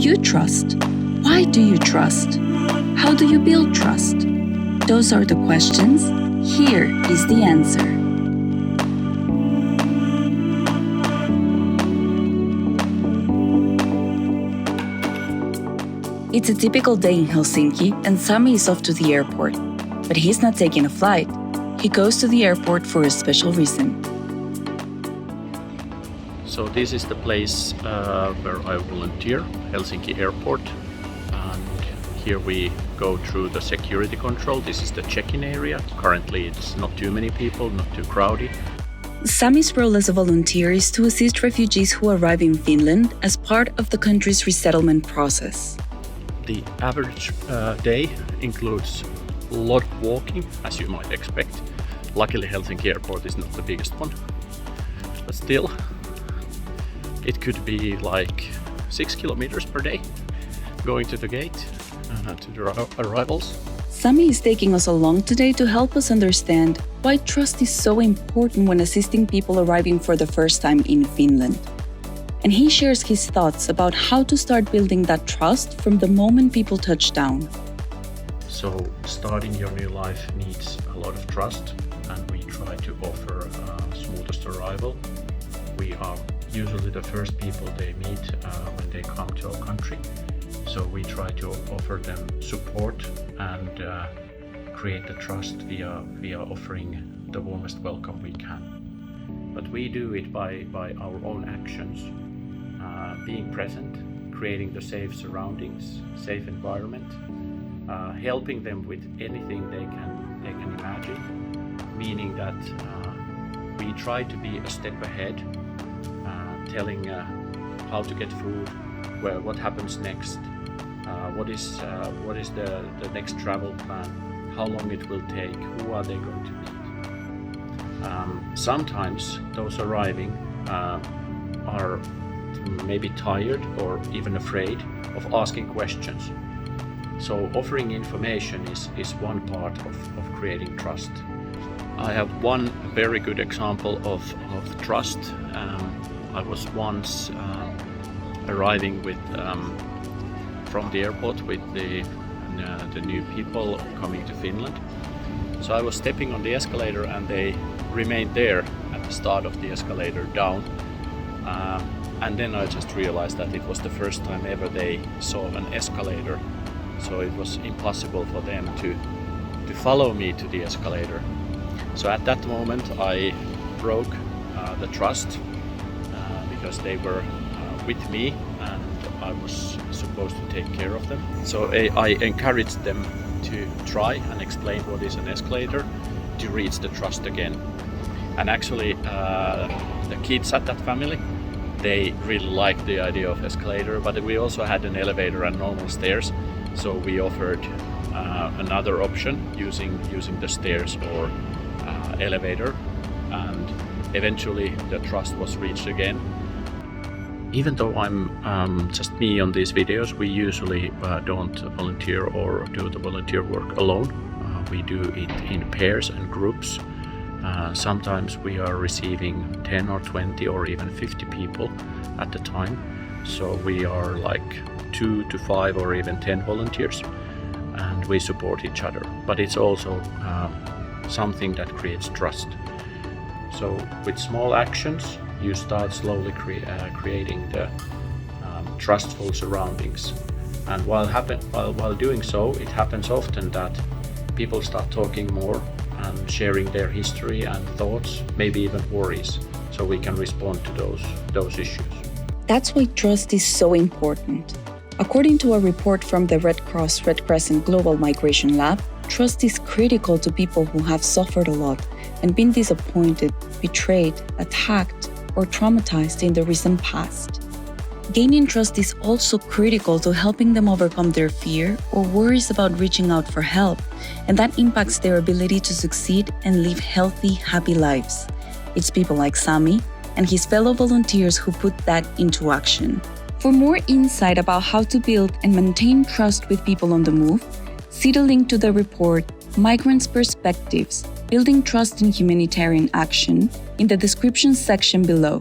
you trust? Why do you trust? How do you build trust? Those are the questions. Here is the answer. It's a typical day in Helsinki and Sami is off to the airport. But he's not taking a flight. He goes to the airport for a special reason. So this is the place where I volunteer, Helsinki Airport. And here we go through the security control. This is the check-in area. Currently it's not too many people, not too crowded. Sami's role as a volunteer is to assist refugees who arrive in Finland as part of the country's resettlement process. The average day includes a lot of walking, as you might expect. Luckily Helsinki Airport is not the biggest one, but still it could be like 6 kilometers per day going to the gate to the arrivals. Sami is taking us along today to help us understand why trust is so important when assisting people arriving for the first time in Finland. And he shares his thoughts about how to start building that trust from the moment people touch down. So starting your new life needs a lot of trust, and we try to offer smoothest arrival. We are usually the first people they meet when they come to our country. So we try to offer them support and create the trust via offering the warmest welcome we can. But we do it by our own actions, being present, creating the safe surroundings, safe environment, helping them with anything they can imagine, meaning that we try to be a step ahead, telling how to get food, what happens next, what is the next travel plan, how long it will take, who are they going to meet. Sometimes those arriving are maybe tired or even afraid of asking questions. So offering information is one part of creating trust. I have one very good example of trust. I was once arriving from the airport with the new people coming to Finland. So I was stepping on the escalator and they remained there at the start of the escalator down. And then I just realized that it was the first time ever they saw an escalator. So it was impossible for them to follow me to the escalator. So at that moment I broke the trust because they were with me and I was supposed to take care of them. So I encouraged them to try and explain what is an escalator to reach the trust again. And actually the kids at that family, they really liked the idea of escalator, but we also had an elevator and normal stairs. So we offered another option using the stairs or elevator, and eventually the trust was reached again. Even though I'm just me on these videos, we usually don't volunteer or do the volunteer work alone. We do it in pairs and groups. Sometimes we are receiving 10 or 20 or even 50 people at the time. So we are like 2 to 5 or even 10 volunteers, and we support each other. But it's also something that creates trust. So with small actions, you start slowly creating the trustful surroundings. And while doing so, it happens often that people start talking more and sharing their history and thoughts, maybe even worries, so we can respond to those issues. That's why trust is so important. According to a report from the Red Cross Red Crescent Global Migration Lab, trust is critical to people who have suffered a lot and been disappointed, betrayed, attacked, or traumatized in the recent past. Gaining trust is also critical to helping them overcome their fear or worries about reaching out for help, and that impacts their ability to succeed and live healthy, happy lives. It's people like Sami and his fellow volunteers who put that into action. For more insight about how to build and maintain trust with people on the move, see the link to the report Migrants' Perspectives, Building Trust in Humanitarian Action in the description section below.